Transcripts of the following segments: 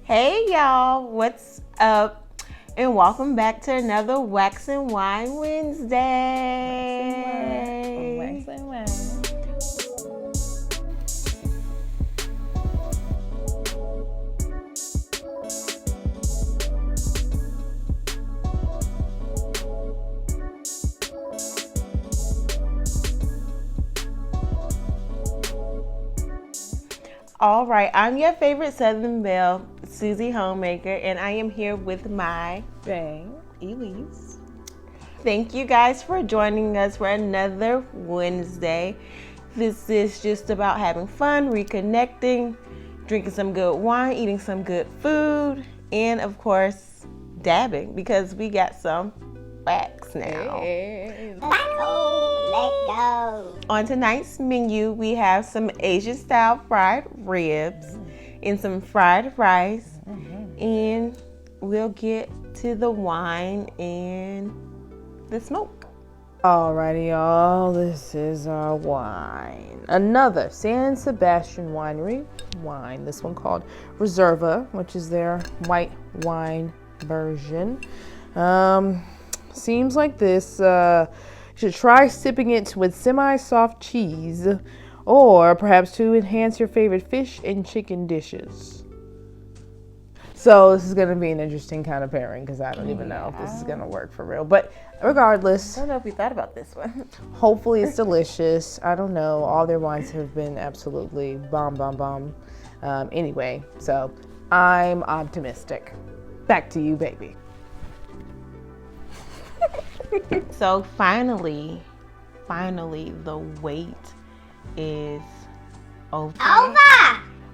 Hey y'all, what's up? And welcome back to another Wax and Wine Wednesday. Wax and wine. All right, I'm your favorite Southern Belle, Susie Homemaker, and I am here with my Bang, Elise. Thank you guys for joining us for another Wednesday. This is just about having fun, reconnecting, drinking some good wine, eating some good food, and of course, dabbing because we got some wax now. Hey. Let go. On tonight's menu, we have some Asian style fried ribs and some fried rice, and we'll get to the wine and the smoke. Alrighty, y'all. This is our wine. Another San Sebastian winery wine. This one called Reserva, which is their white wine version. Seems like this. You should try sipping it with semi-soft cheese, or perhaps to enhance your favorite fish and chicken dishes. So this is going to be an interesting kind of pairing because I don't even know if this is going to work for real. But regardless, I don't know if we thought about this one. hopefully it's delicious. I don't know. All their wines have been absolutely bomb. Anyway, so I'm optimistic. Back to you, baby. So finally, the wait is over.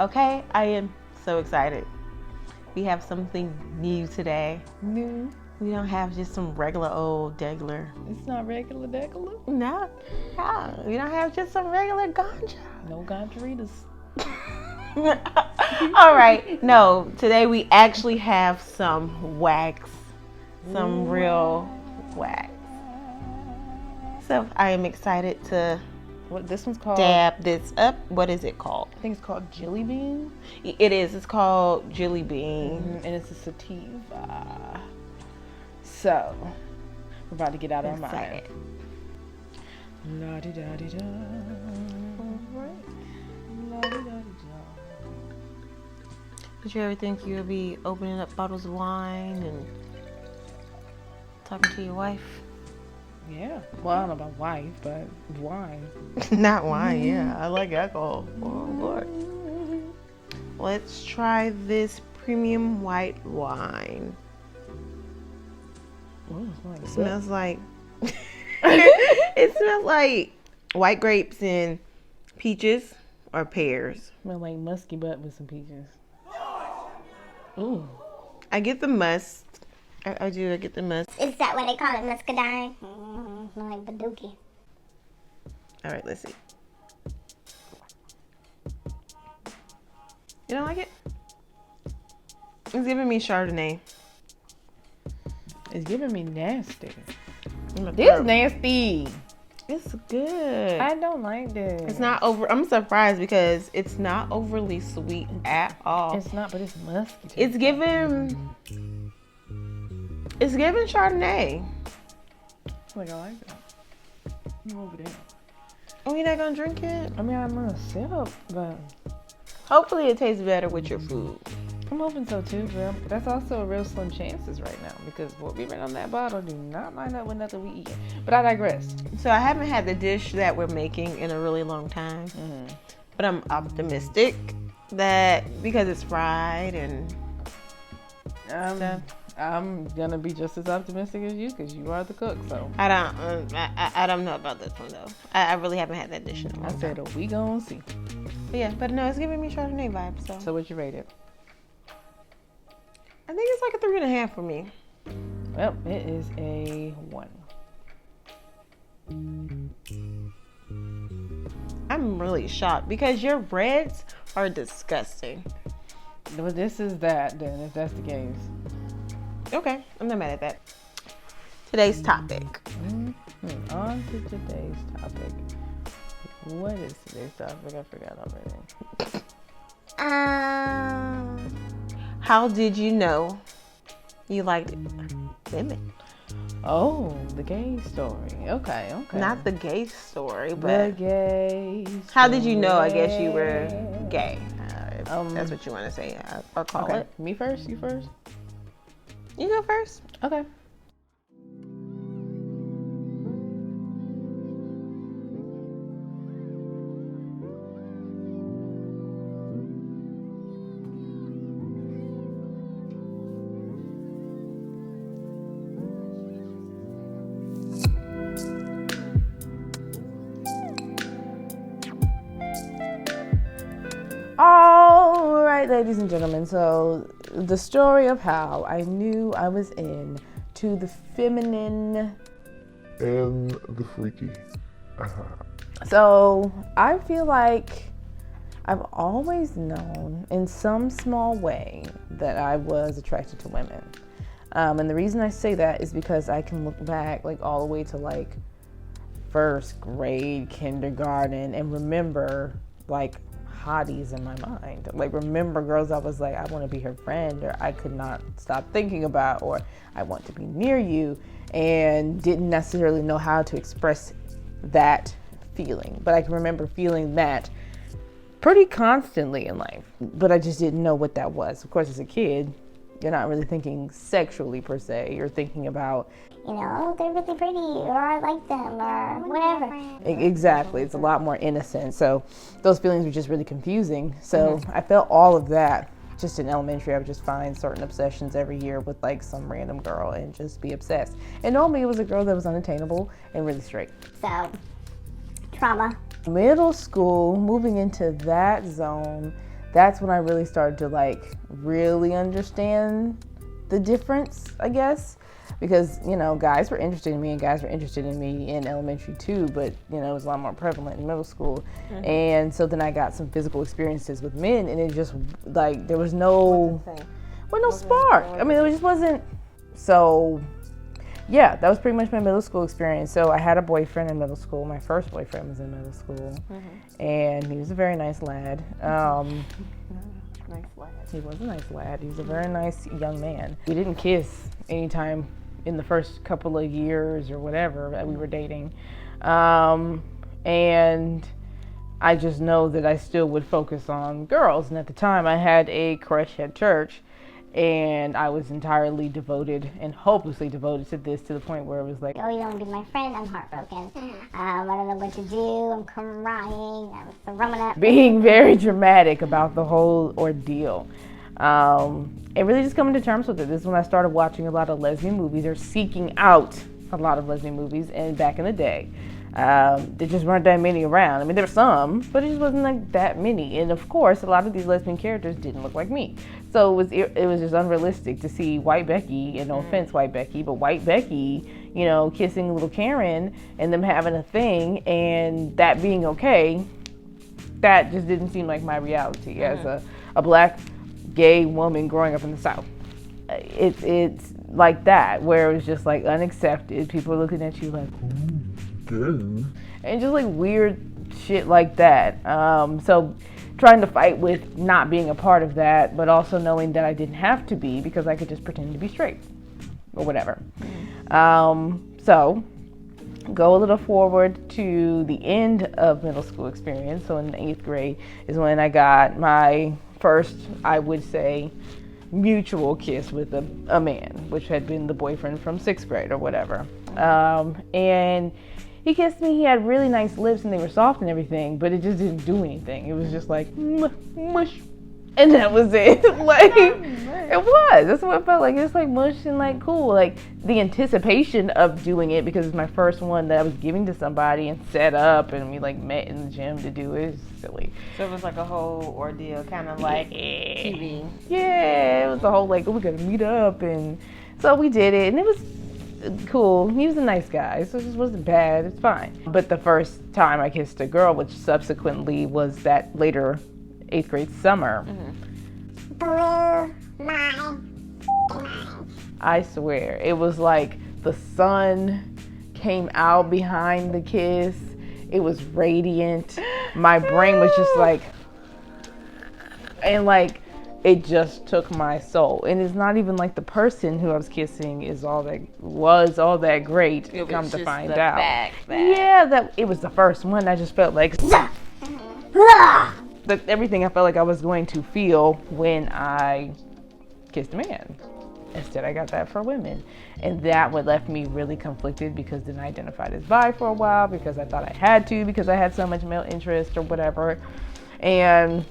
Okay, I am so excited. We have something new today. No, We don't have just some regular old degular. it's not regular degular. No, we don't have just some regular ganja. No ganjaritas. All right, no, today we actually have some wax, some real wax. So I am excited to What this one's called? dab this up. What is it called? I think it's called Jelly Bean, It is. It's called Jelly Bean. and it's a sativa. So we're about to get out our mind. Excited. La-di-da-di-da. La-di-da-di-da. Did you ever think you would be opening up bottles of wine and talking to your wife? Yeah. Well, I don't know about wife, but wine. Not wine, yeah. I like alcohol. Oh, Lord. Let's try this premium white wine. Ooh, It smells like it smells like white grapes and peaches or pears. Smell like musky butt with some peaches. Ooh. I get the must. I do. I get the must. Is that what they call it? Muscadine? Like Badookie. All right, let's see. You don't like it? It's giving me Chardonnay. It's giving me nasty. This This nasty. It's good. I don't like this. It's not over. I'm surprised because it's not overly sweet at all. It's not, but it's musky. too. It's giving Chardonnay. Like I like that. You over there? Oh, you're not gonna drink it? I mean, I'm gonna sip, but Hopefully, it tastes better with your food. I'm hoping so too, girl. But that's also a real slim chances right now because what we read on that bottle do not line up with nothing we eat. But I digress. So I haven't had the dish that we're making in a really long time, but I'm optimistic that because it's fried and stuff. I'm gonna be just as optimistic as you because you are the cook. So I don't know about this one though. I really haven't had that dish in a long I time. said, we gonna see. But yeah, but no, it's giving me Chardonnay vibes. So So what you rate it? I think it's like a 3.5 for me. Well, it is a 1. I'm really shocked because your reds are disgusting. Well, this is that then, if that's the case. Okay, I'm not mad at that. Today's topic. On to today's topic. What is today's topic? I forgot already. How did you know you liked women? Oh, the gay story. Okay. Not the gay story, the but gay story. how did you know, I guess, you were gay? If that's what you want to say or call Okay. it. Me first? You first? You go first. Okay. All right, ladies and gentlemen. So the story of how I knew I was in to the feminine and the freaky. So I feel like I've always known in some small way that I was attracted to women. And the reason I say that is because I can look back like all the way to like first grade, kindergarten, and remember like hotties in my mind. Like remember girls I was like, I want to be her friend, or I could not stop thinking about, or I want to be near you, and didn't necessarily know how to express that feeling. But I can remember feeling that pretty constantly in life, but I just didn't know what that was. Of course, as a kid, you're not really thinking sexually per se. You're thinking about, You know, oh, they're really pretty, or I like them, or whatever. exactly, it's a lot more innocent. So those feelings were just really confusing. So I felt all of that just in elementary. I would just find certain obsessions every year with like some random girl and just be obsessed. And normally it was a girl that was unattainable and really straight. So, trauma. Middle school, moving into that zone, that's when I really started to like really understand the difference, I guess. Because, you know, guys were interested in me and guys were interested in me in elementary too, but, you know, it was a lot more prevalent in middle school. And so then I got some physical experiences with men, and it just, like, there was no spark. I mean, it just wasn't. So, yeah, that was pretty much my middle school experience. So I had a boyfriend in middle school. My first boyfriend was in middle school, and he was a very nice lad. Nice lad. He was a nice lad. He was a very nice young man. We didn't kiss anytime in the first couple of years or whatever that we were dating. And I just know that I still would focus on girls. And at the time I had a crush at church, and I was entirely devoted and hopelessly devoted to this, to the point where it was like, Oh, you don't want to be my friend? I'm heartbroken. I don't know what to do. I'm crying. I'm throwing up. being very dramatic about the whole ordeal. And really just coming to terms with it. This is when I started watching a lot of lesbian movies, or seeking out a lot of lesbian movies. And back in the day, there just weren't that many around. I mean, there were some, but it just wasn't like that many. And of course, a lot of these lesbian characters didn't look like me. So it was just unrealistic to see White Becky, and no offense, White Becky, but White Becky, you know, kissing little Karen and them having a thing and that being okay. That just didn't seem like my reality as a black gay woman growing up in the South. It's like that, where it was just like unaccepted. People are looking at you like, and just like weird shit like that. So trying to fight with not being a part of that, but also knowing that I didn't have to be, because I could just pretend to be straight or whatever. So go a little forward to the end of middle school experience. So in the 8th grade is when I got my first, I would say, mutual kiss with a man, which had been the boyfriend from 6th grade or whatever. And he kissed me. He had really nice lips and they were soft and everything, but it just didn't do anything. It was just like mush, and that was it. Like it was. That's what it felt like. It was like mush and like cool. Like the anticipation of doing it, because it's my first one that I was giving to somebody and set up, and we like met in the gym to do it. It was silly. So it was like a whole ordeal, kind of like TV. Yeah, it was a whole like, oh, we gotta meet up, and so we did it, and it was cool. He was a nice guy, so it just wasn't bad. It's fine. But the first time I kissed a girl, which subsequently was that later 8th grade summer, Blew my I swear, it was like the sun came out behind the kiss. It was radiant. My brain was just like, and like it just took my soul. And it's not even like the person who I was kissing was all that great. It was Come to just find the out. back. Yeah, that it was the first one. I just felt like everything I felt like I was going to feel when I kissed a man. Instead, I got that for women. And that what left me really conflicted, because then I identified as bi for a while because I thought I had to, because I had so much male interest or whatever. And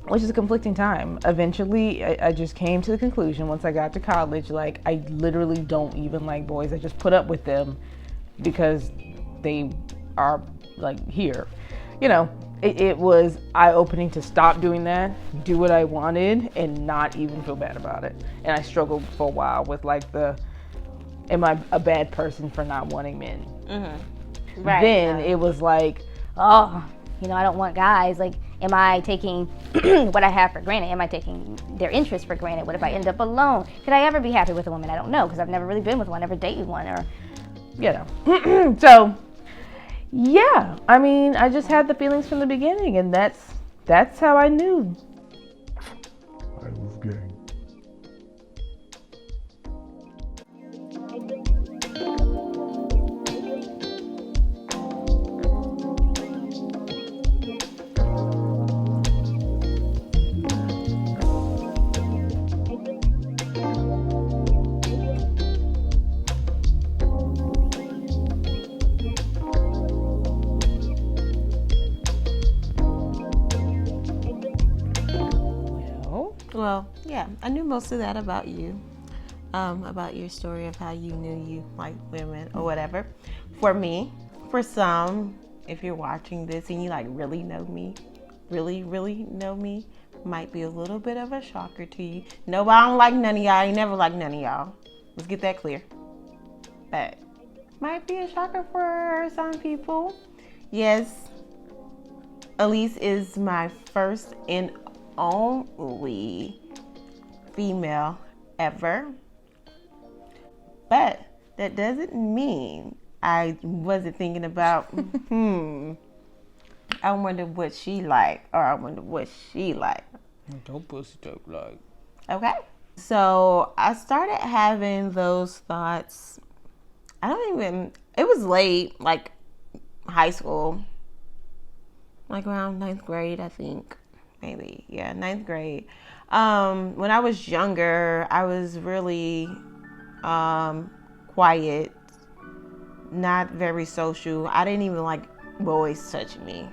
which is a conflicting time. Eventually, I just came to the conclusion once I got to college, like, I literally don't even like boys. I just put up with them because they are, like, here. You know, it was eye-opening to stop doing that, do what I wanted, and not even feel bad about it. And I struggled for a while with, like, am I a bad person for not wanting men? Mm-hmm. Right. Then it was like, oh, you know, I don't want guys. Like, am I taking what I have for granted? Am I taking their interest for granted? What if I end up alone? Could I ever be happy with a woman? I don't know, because I've never really been with one, never dated one, or, you know. So, yeah, I mean, I just had the feelings from the beginning, and that's how I knew. I was gay. Well, yeah, I knew most of that about you, about your story of how you knew you liked women or whatever. For me, for some, if you're watching this and you like really know me, really know me, might be a little bit of a shocker to you. No, I don't like none of y'all. I ain't never liked none of y'all. Let's get that clear. But might be a shocker for some people. Yes, Elise is my first and only female ever, but that doesn't mean I wasn't thinking about I wonder what she like, or I wonder what she like. Don't pussy talk like. Okay, so I started having those thoughts. It was late, like high school, like around 9th grade, I think. Maybe, yeah, 9th grade. When I was younger, I was really quiet, not very social. I didn't even like boys touching me.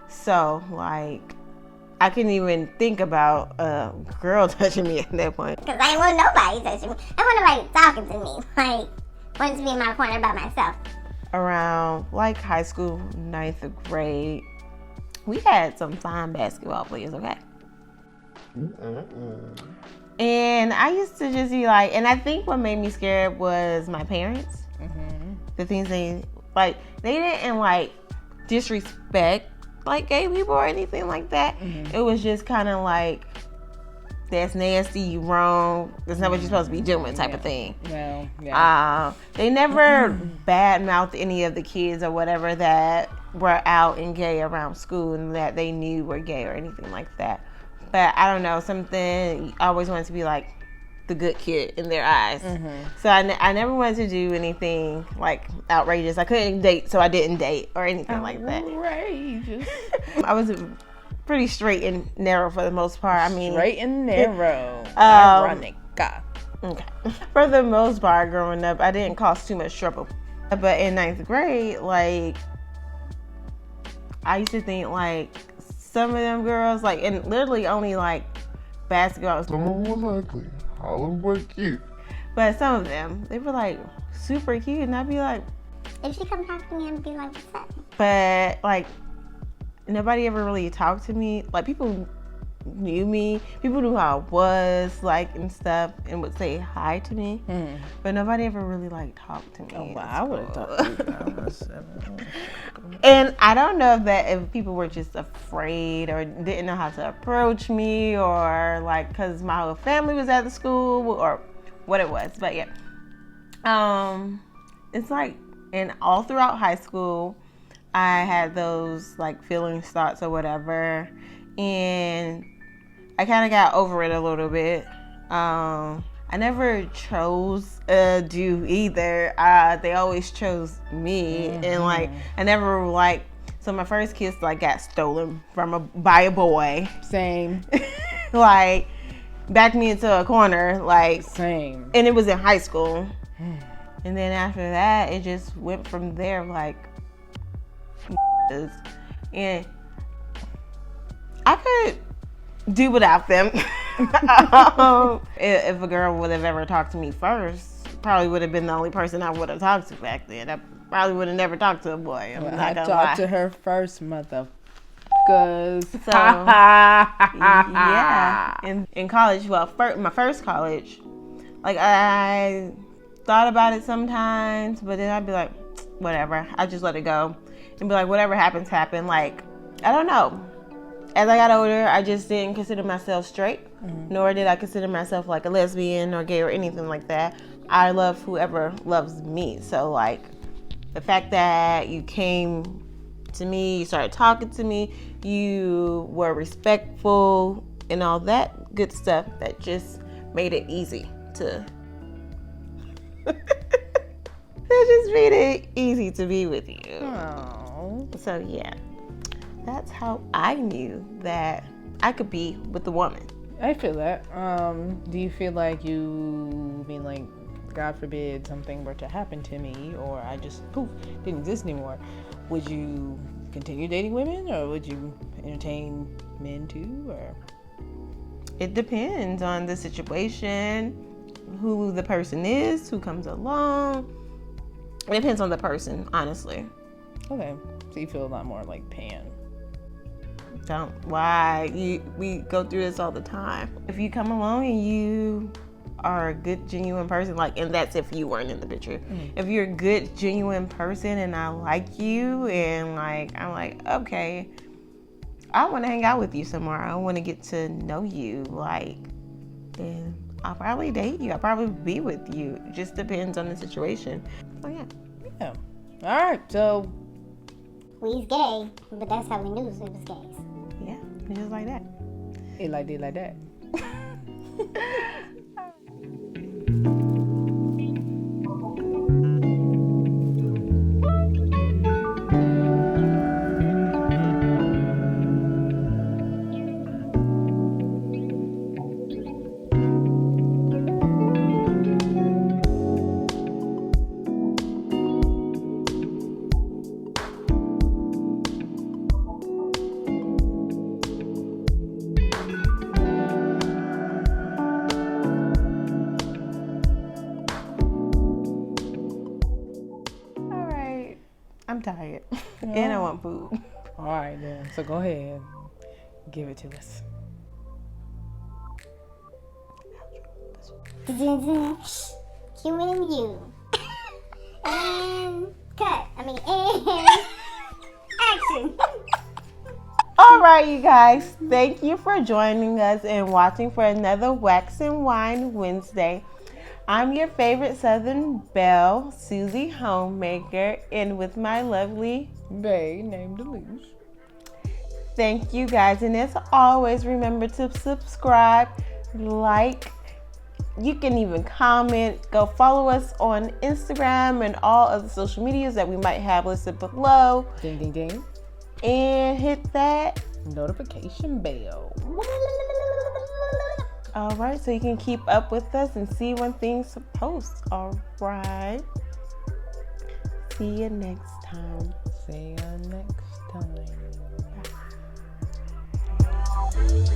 So, like, I couldn't even think about a girl touching me at that point. because I didn't want nobody touching me. I want nobody talking to me. Like, wanted to be in my corner by myself. Around, like, high school, 9th grade, we had some fine basketball players, okay? And I used to just be like, and I think what made me scared was my parents. Mm-hmm. The things they didn't like disrespect like gay people or anything like that. Mm-hmm. It was just kind of like, that's nasty, you wrong, that's not what you're supposed to be doing type of thing. Well, yeah. They never badmouthed any of the kids or whatever that were out and gay around school and that they knew were gay or anything like that. But I don't know, something, I always wanted to be like the good kid in their eyes. Mm-hmm. So I never wanted to do anything like outrageous. I couldn't date, so I didn't date or anything like that. Outrageous. I was pretty straight and narrow for the most part. I mean, straight and narrow. Ironic. Okay. For the most part, growing up, I didn't cause too much trouble. But in 9th grade, like, I used to think like some of them girls, like, and literally only like basketball. Some of them was ugly. All of them were cute. But some of them, they were like super cute, and I'd be like, If she come talk to me, I'd be like, what's up? but like nobody ever really talked to me. Like, people knew me, people knew how I was, like, and stuff, and would say hi to me, but nobody ever really like talked to me. Oh wow, I would have talked to you. And I don't know if people were just afraid or didn't know how to approach me, or like because my whole family was at the school, or what it was. But yeah, it's like, and all throughout high school, I had those like feelings, thoughts, or whatever, and I kind of got over it a little bit. I never chose a dude either. They always chose me, and like I never like. So my first kiss like got stolen by a boy. Same. Like backed me into a corner. Like Same. And it was in high school. And then after that, it just went from there. Like, and I could do without them. If a girl would have ever talked to me first, probably would have been the only person I would have talked to back then. I probably would have never talked to a boy. I talked to her first, motherfuckers. So, yeah. In college, well, my first college, like I thought about it sometimes, but then I'd be like, whatever. I just let it go and be like, whatever happens, happen. Like, I don't know. As I got older, I just didn't consider myself straight, nor did I consider myself like a lesbian or gay or anything like that. I love whoever loves me. So like the fact that you came to me, you started talking to me, you were respectful and all that good stuff, that just made it easy to that just made it easy to be with you. Aww. So yeah, that's how I knew that I could be with a woman. I feel that. Do you feel like like, God forbid something were to happen to me, or I just poof didn't exist anymore, would you continue dating women, or would you entertain men too, or? It depends on the situation, who the person is, who comes along. It depends on the person, honestly. Okay, so you feel a lot more like Pan. We go through this all the time. If you come along and you are a good, genuine person, like, and that's if you weren't in the picture. If you're a good, genuine person and I like you, and like, I'm like, okay, I want to hang out with you some more. I want to get to know you. Like, then I'll probably date you. I'll probably be with you. It just depends on the situation. So yeah. Yeah. All right. So We's gay, but that's how we knew it was gays. Yeah, just like that. it like that. I'm tired. And I want food. All right then. So go ahead, give it to us. Human and you. And cut. And action. All right, you guys. Thank you for joining us and watching for another Wax and Wine Wednesday. I'm your favorite Southern Belle, Susie Homemaker, and with my lovely bae named Elise. Thank you guys, and as always, remember to subscribe, like, you can even comment, go follow us on Instagram and all other social medias that we might have listed below. Ding, ding, ding. And hit that notification bell. All right, so you can keep up with us and see when things post. All right. See you next time. See you next time. Bye.